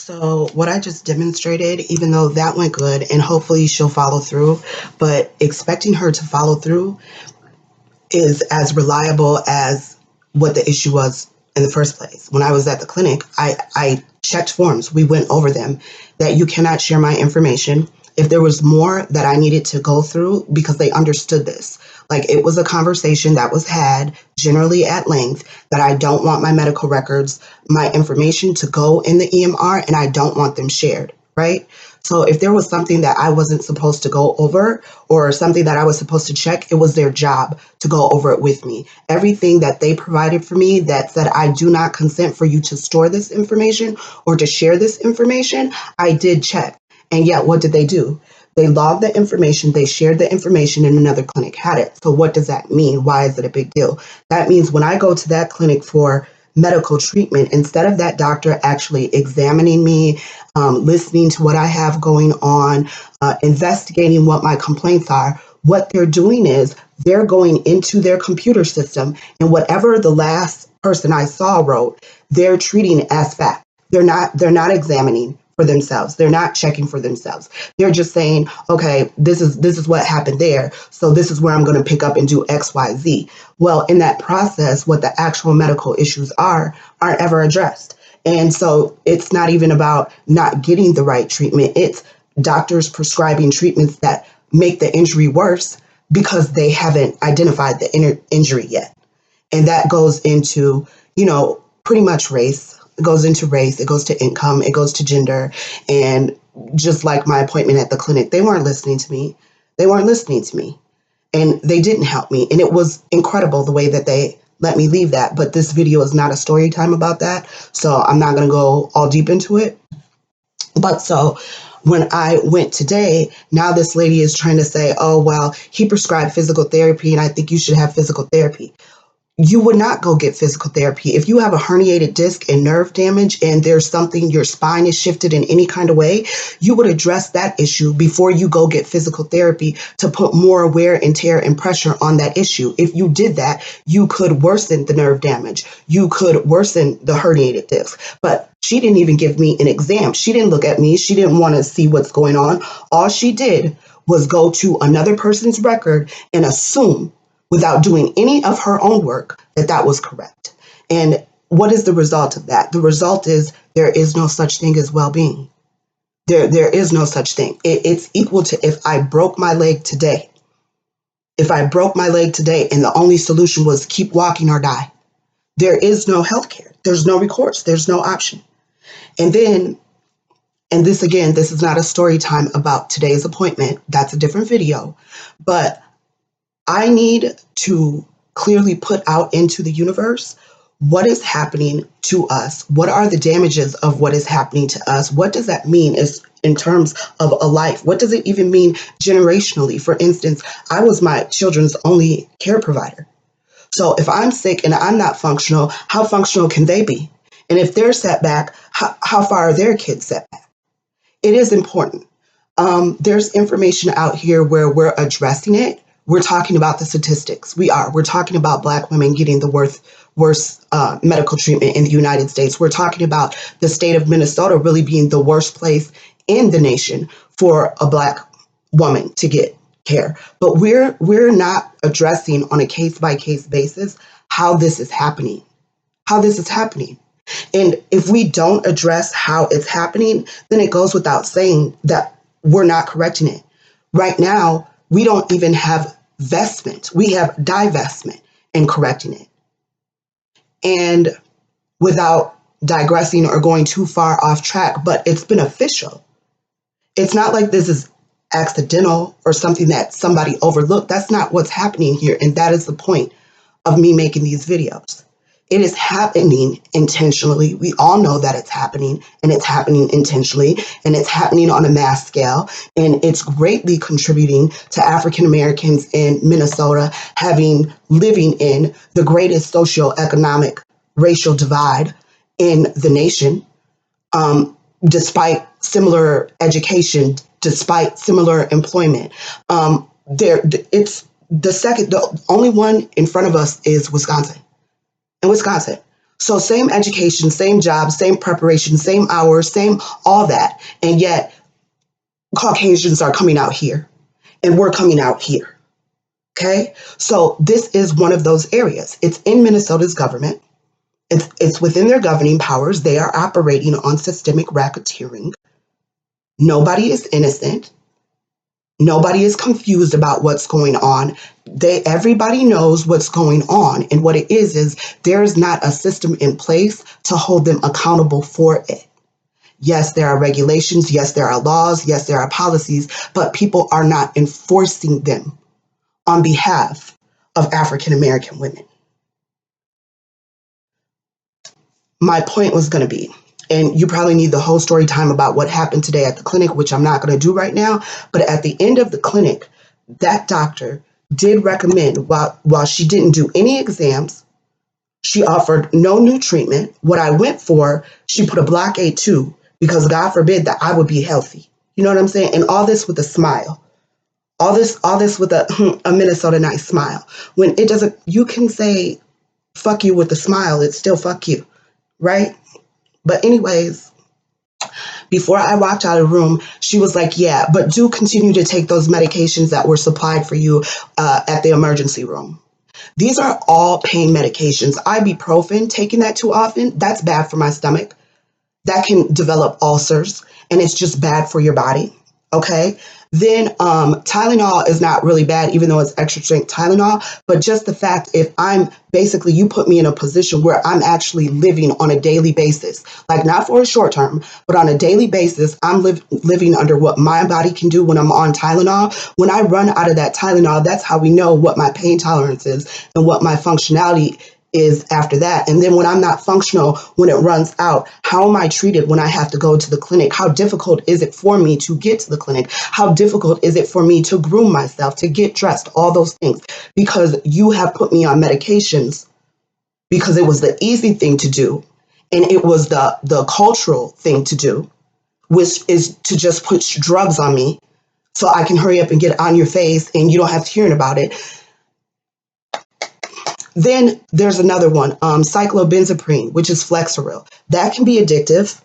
So what I just demonstrated, even though that went good and hopefully she'll follow through, but expecting her to follow through is as reliable as what the issue was in the first place. When I was at the clinic, I checked forms. We went over them that you cannot share my information. If there was more that I needed to go through, because they understood this, like it was a conversation that was had generally at length, that I don't want my medical records, my information to go in the EMR, and I don't want them shared, right? So if there was something that I wasn't supposed to go over or something that I was supposed to check, it was their job to go over it with me. Everything that they provided for me that said, I do not consent for you to store this information or to share this information, I did check. And yet, what did they do? They logged the information, they shared the information, and another clinic had it. So what does that mean? Why is it a big deal? That means when I go to that clinic for medical treatment, instead of that doctor actually examining me, listening to what I have going on, investigating what my complaints are, what they're doing is they're going into their computer system, and whatever the last person I saw wrote, they're treating as fact. They're not examining for themselves. They're not checking for themselves. They're just saying, okay, this is what happened there. So this is where I'm going to pick up and do X, Y, Z. Well, in that process, what the actual medical issues aren't ever addressed. And so it's not even about not getting the right treatment. It's doctors prescribing treatments that make the injury worse because they haven't identified the injury yet. And that goes into, pretty much race. It goes into race, it goes to income, it goes to gender. And just like my appointment at the clinic, they weren't listening to me. They weren't listening to me. And they didn't help me. And it was incredible the way that they let me leave that. But this video is not a story time about that. So I'm not going to go all deep into it. But so when I went today, now this lady is trying to say, oh, well, he prescribed physical therapy and I think you should have physical therapy. You would not go get physical therapy. If you have a herniated disc and nerve damage and there's something, your spine is shifted in any kind of way, you would address that issue before you go get physical therapy to put more wear and tear and pressure on that issue. If you did that, you could worsen the nerve damage. You could worsen the herniated disc. But she didn't even give me an exam. She didn't look at me. She didn't want to see what's going on. All she did was go to another person's record and assume, without doing any of her own work, that was correct. And what is the result of that? The result is there is no such thing as well-being. There is no such thing. It's equal to if I broke my leg today. If I broke my leg today and the only solution was keep walking or die, there is no health care. There's no recourse. There's no option. And then, and this again, this is not a story time about today's appointment. That's a different video. But I need to clearly put out into the universe what is happening to us. What are the damages of what is happening to us? What does that mean in terms of a life? What does it even mean generationally? For instance, I was my children's only care provider. So if I'm sick and I'm not functional, how functional can they be? And if they're set back, how far are their kids set back? It is important. There's information out here where we're addressing it. We're talking about the statistics. We're talking about Black women getting the worst medical treatment in the United States. We're talking about the state of Minnesota really being the worst place in the nation for a Black woman to get care. But we're not addressing on a case-by-case basis how this is happening. And if we don't address how it's happening, then it goes without saying that we're not correcting it. Right now, we don't even have vestment. We have divestment in correcting it. And without digressing or going too far off track, but it's beneficial. It's not like this is accidental or something that somebody overlooked. That's not what's happening here. And that is the point of me making these videos. It is happening intentionally. We all know that it's happening, and it's happening intentionally, and it's happening on a mass scale, and it's greatly contributing to African Americans in Minnesota living in the greatest socioeconomic racial divide in the nation, despite similar education, despite similar employment. The only one in front of us is Wisconsin. So same education, same job, same preparation, same hours, same all that. And yet Caucasians are coming out here and we're coming out here. Okay. So this is one of those areas. It's in Minnesota's government. It's within their governing powers. They are operating on systemic racketeering. Nobody is innocent. Nobody is confused about what's going on. Everybody knows what's going on. And what it is there is not a system in place to hold them accountable for it. Yes, there are regulations. Yes, there are laws. Yes, there are policies, but people are not enforcing them on behalf of African American women. My point was going to be, and you probably need the whole story time about what happened today at the clinic, which I'm not going to do right now. But at the end of the clinic, that doctor did recommend, while she didn't do any exams, she offered no new treatment. What I went for, she put a blockade too, because God forbid that I would be healthy. You know what I'm saying? And all this with a smile. All this with a Minnesota nice smile. When it doesn't, you can say fuck you with a smile, it's still fuck you, right? But anyways, before I walked out of the room, she was like, yeah, but do continue to take those medications that were supplied for you at the emergency room. These are all pain medications. Ibuprofen, taking that too often, that's bad for my stomach. That can develop ulcers, and it's just bad for your body. Okay. Then Tylenol is not really bad, even though it's extra strength Tylenol. But just the fact, if you put me in a position where I'm actually living on a daily basis, like not for a short term, but on a daily basis, I'm living under what my body can do when I'm on Tylenol. When I run out of that Tylenol, that's how we know what my pain tolerance is and what my functionality is after that. And then when I'm not functional, when it runs out, how am I treated when I have to go to the clinic? How difficult is it for me to get to the clinic? How difficult is it for me to groom myself, to get dressed, all those things? Because you have put me on medications because it was the easy thing to do. And it was the cultural thing to do, which is to just put drugs on me so I can hurry up and get on your face and you don't have to hear about it. Then there's another one, cyclobenzaprine, which is Flexeril. That can be addictive,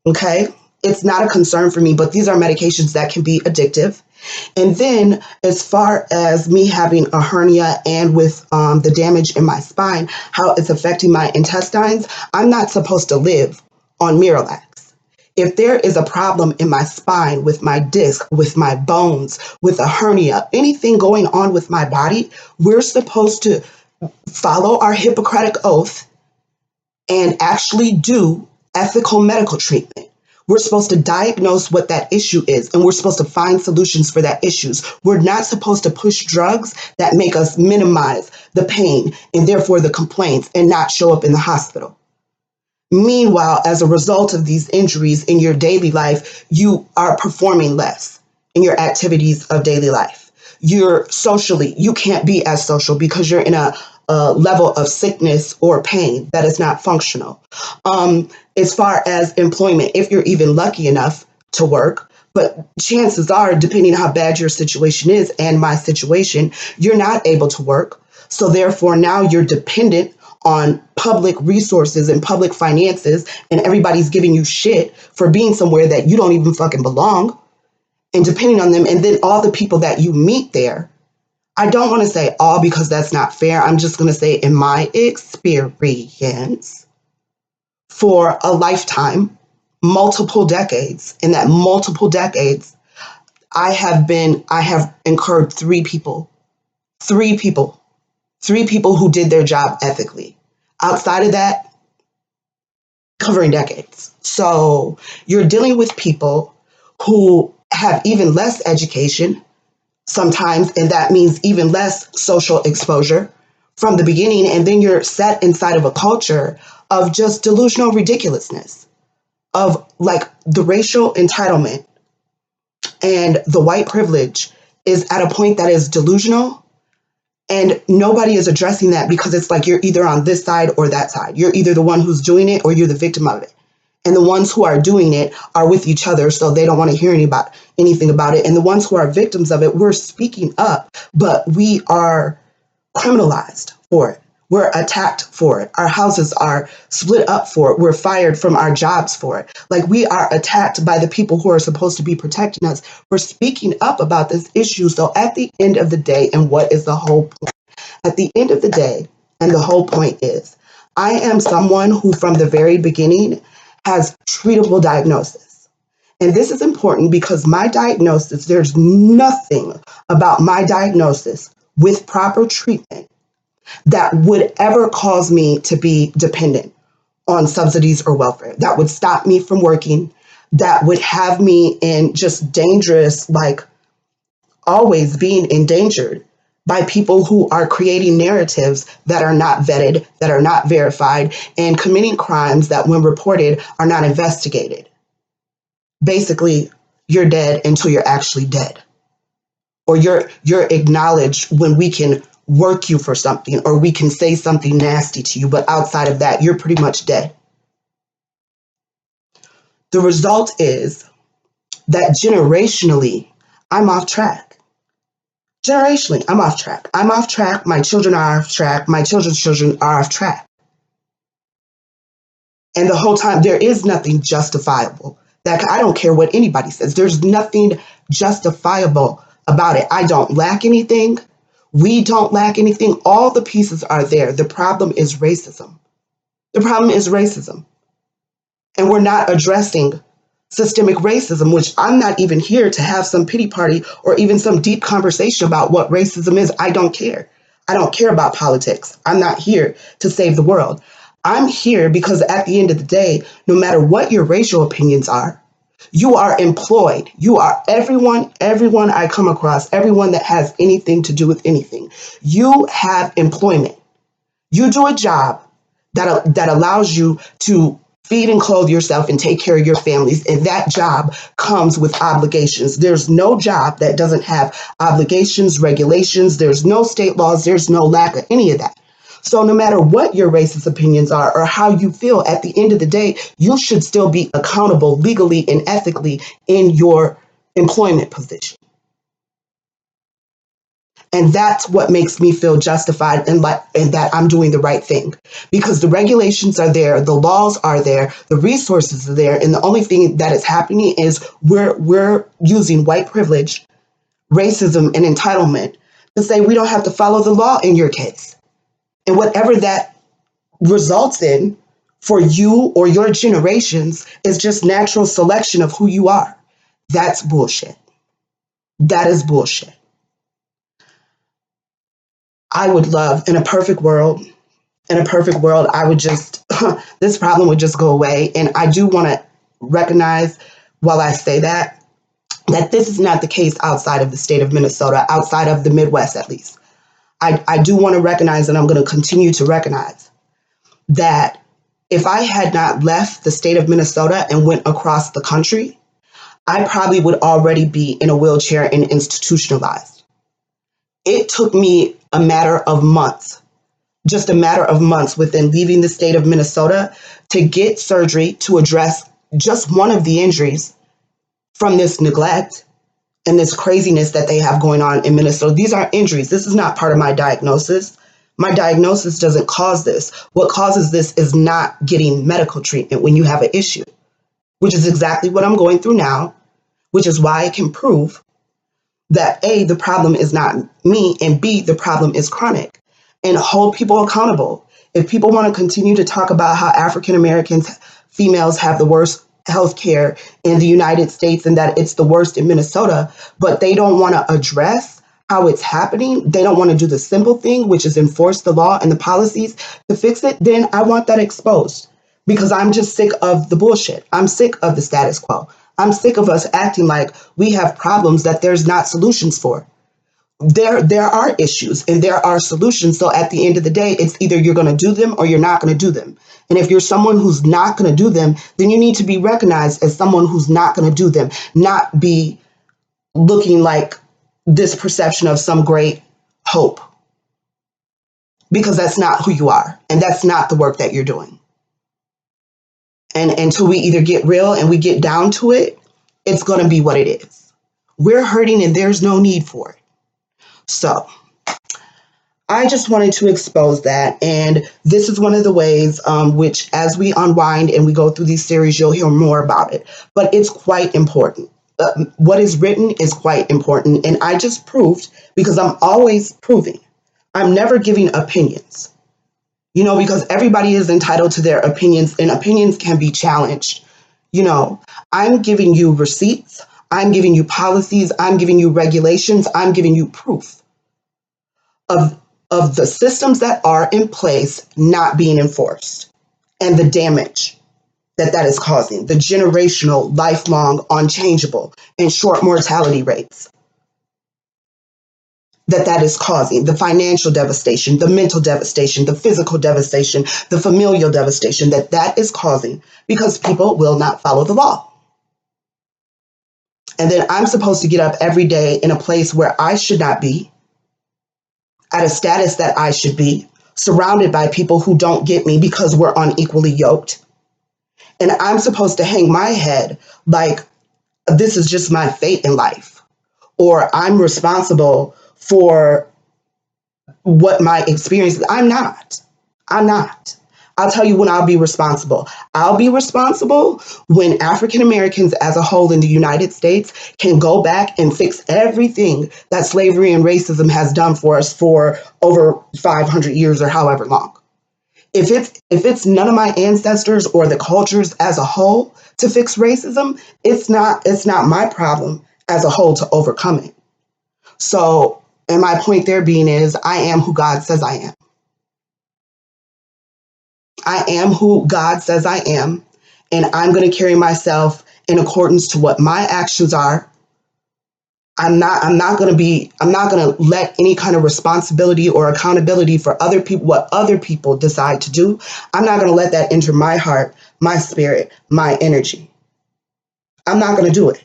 okay? It's not a concern for me, but these are medications that can be addictive. And then as far as me having a hernia and with the damage in my spine, how it's affecting my intestines, I'm not supposed to live on Miralax. If there is a problem in my spine, with my disc, with my bones, with a hernia, anything going on with my body, we're supposed to follow our Hippocratic oath and actually do ethical medical treatment. We're supposed to diagnose what that issue is, and we're supposed to find solutions for that issues. We're not supposed to push drugs that make us minimize the pain and therefore the complaints and not show up in the hospital. Meanwhile, as a result of these injuries in your daily life, you are performing less in your activities of daily life. You can't be as social because you're in a level of sickness or pain that is not functional. As far as employment, if you're even lucky enough to work, but chances are, depending on how bad your situation is and my situation, you're not able to work. So therefore, now you're dependent on public resources and public finances, and everybody's giving you shit for being somewhere that you don't even fucking belong. And depending on them, and then all the people that you meet there, I don't want to say all because that's not fair. I'm just going to say in my experience, for a lifetime, multiple decades, in that multiple decades, I have incurred three people who did their job ethically. Outside of that, covering decades. So you're dealing with people who have even less education sometimes, and that means even less social exposure from the beginning. And then you're set inside of a culture of just delusional ridiculousness, of like the racial entitlement and the white privilege is at a point that is delusional. And nobody is addressing that because it's like you're either on this side or that side. You're either the one who's doing it or you're the victim of it. And the ones who are doing it are with each other, so they don't want to hear anything about it. And the ones who are victims of it, we're speaking up, but we are criminalized for it. We're attacked for it. Our houses are split up for it. We're fired from our jobs for it. Like, we are attacked by the people who are supposed to be protecting us for speaking up about this issue. So at the end of the day, and what is the whole point? At the end of the day, and the whole point is, I am someone who from the very beginning has treatable diagnosis. And this is important because my diagnosis, there's nothing about my diagnosis with proper treatment that would ever cause me to be dependent on subsidies or welfare. That would stop me from working. That would have me in just dangerous, like always being endangered by people who are creating narratives that are not vetted, that are not verified, and committing crimes that, when reported, are not investigated. Basically, you're dead until you're actually dead. Or you're acknowledged when we can work you for something, or we can say something nasty to you, but outside of that, you're pretty much dead. The result is that generationally, I'm off track. Generationally, I'm off track. I'm off track. My children are off track. My children's children are off track. And the whole time, there is nothing justifiable. That I don't care what anybody says. There's nothing justifiable about it. I don't lack anything. We don't lack anything. All the pieces are there. The problem is racism. The problem is racism. And we're not addressing systemic racism, which I'm not even here to have some pity party or even some deep conversation about what racism is. I don't care. I don't care about politics. I'm not here to save the world. I'm here because at the end of the day, no matter what your racial opinions are, you are employed. You are everyone I come across, everyone that has anything to do with anything. You have employment. You do a job that allows you to feed and clothe yourself and take care of your families. And that job comes with obligations. There's no job that doesn't have obligations, regulations. There's no state laws. There's no lack of any of that. So no matter what your racist opinions are or how you feel, at the end of the day, you should still be accountable legally and ethically in your employment position. And that's what makes me feel justified and that I'm doing the right thing, because the regulations are there, the laws are there, the resources are there, and the only thing that is happening is we're using white privilege, racism, and entitlement to say we don't have to follow the law in your case. And whatever that results in for you or your generations is just natural selection of who you are. That's bullshit. That is bullshit. I would love, in a perfect world, I would just, this problem would just go away. And I do want to recognize, while I say that this is not the case outside of the state of Minnesota, outside of the Midwest at least. I do want to recognize, and I'm going to continue to recognize, that if I had not left the state of Minnesota and went across the country, I probably would already be in a wheelchair and institutionalized. It took me a matter of months, just a matter of months within leaving the state of Minnesota to get surgery to address just one of the injuries from this neglect and this craziness that they have going on in Minnesota. These aren't injuries. This is not part of my diagnosis. My diagnosis doesn't cause this. What causes this is not getting medical treatment when you have an issue, which is exactly what I'm going through now, which is why I can prove that A, the problem is not me, and B, the problem is chronic, and hold people accountable. If people want to continue to talk about how African Americans, females have the worst healthcare in the United States and that it's the worst in Minnesota, but they don't want to address how it's happening, they don't want to do the simple thing, which is enforce the law and the policies to fix it, then I want that exposed, because I'm just sick of the bullshit. I'm sick of the status quo. I'm sick of us acting like we have problems that there's not solutions for. There are issues and there are solutions. So at the end of the day, it's either you're going to do them or you're not going to do them. And if you're someone who's not going to do them, then you need to be recognized as someone who's not going to do them, not be looking like this perception of some great hope, because that's not who you are. And that's not the work that you're doing. And until we either get real and we get down to it, it's going to be what it is. We're hurting and there's no need for it. So I just wanted to expose that. And this is one of the ways which, as we unwind and we go through these series, you'll hear more about it. But it's quite important. What is written is quite important. And I just proved, because I'm always proving, I'm never giving opinions, because everybody is entitled to their opinions and opinions can be challenged. I'm giving you receipts, I'm giving you policies, I'm giving you regulations, I'm giving you proof of the systems that are in place not being enforced and the damage that is causing, the generational, lifelong, unchangeable, and short mortality rates that is causing, the financial devastation, the mental devastation, the physical devastation, the familial devastation that is causing because people will not follow the law. And then I'm supposed to get up every day in a place where I should not be, at a status that I should be, surrounded by people who don't get me because we're unequally yoked. And I'm supposed to hang my head like this is just my fate in life, or I'm responsible for what my experience is. I'm not. I'm not. I'll tell you when I'll be responsible. I'll be responsible when African Americans as a whole in the United States can go back and fix everything that slavery and racism has done for us for over 500 years or however long. If it's none of my ancestors or the cultures as a whole to fix racism, it's not my problem as a whole to overcome it. So, and my point there being is I am who God says I am. I am who God says I am, and I'm going to carry myself in accordance to what my actions are. I'm not going to let any kind of responsibility or accountability for other people, what other people decide to do. I'm not going to let that enter my heart, my spirit, my energy. I'm not going to do it.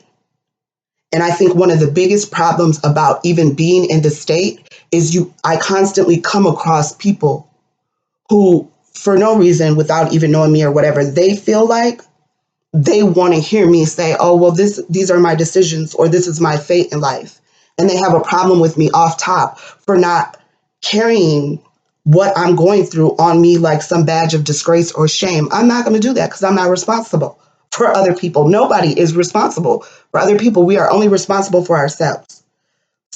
And I think one of the biggest problems about even being in the state is I constantly come across people who, for no reason, without even knowing me or whatever, they feel like they want to hear me say, oh, well, these are my decisions, or this is my fate in life. And they have a problem with me off top for not carrying what I'm going through on me like some badge of disgrace or shame. I'm not going to do that because I'm not responsible for other people. Nobody is responsible for other people. We are only responsible for ourselves.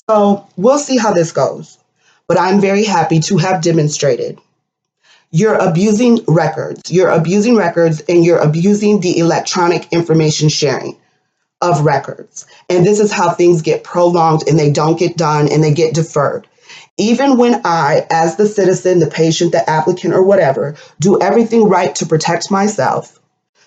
So we'll see how this goes. But I'm very happy to have demonstrated you're abusing records, and you're abusing the electronic information sharing of records. And this is how things get prolonged and they don't get done and they get deferred. Even when I, as the citizen, the patient, the applicant, or whatever, do everything right to protect myself,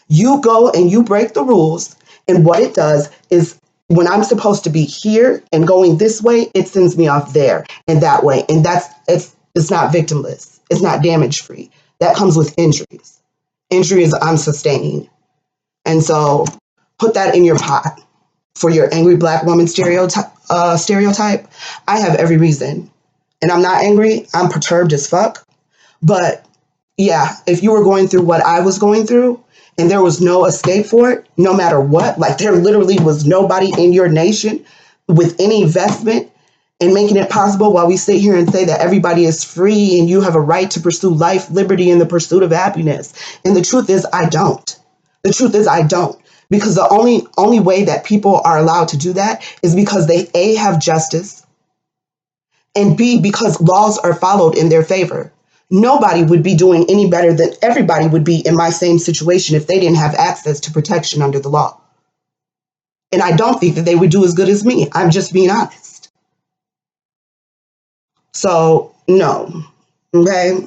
you go and you break the rules. And what it does is when I'm supposed to be here and going this way, it sends me off there and that way. And it's not victimless. It's not damage free. That comes with injuries. Injuries I'm sustaining. And so put that in your pot for your angry Black woman stereotype. I have every reason. And I'm not angry. I'm perturbed as fuck. But yeah, if you were going through what I was going through and there was no escape for it, no matter what, like there literally was nobody in your nation with any investment in making it possible while we sit here and say that everybody is free and you have a right to pursue life, liberty, and the pursuit of happiness. And the truth is, I don't. The truth is, I don't. Because the only way that people are allowed to do that is because they, A, have justice, and B, because laws are followed in their favor. Nobody would be doing any better than everybody would be in my same situation if they didn't have access to protection under the law. And I don't think that they would do as good as me. I'm just being honest. So, no. Okay?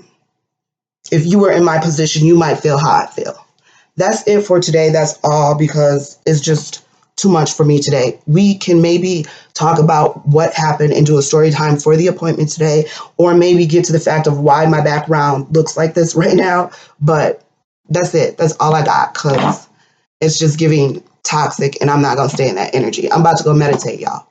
If you were in my position, you might feel how I feel. That's it for today. That's all, because it's just too much for me today. We can maybe talk about what happened and do a story time for the appointment today, or maybe get to the fact of why my background looks like this right now. But that's it. That's all I got, because it's just giving toxic, and I'm not going to stay in that energy. I'm about to go meditate, y'all.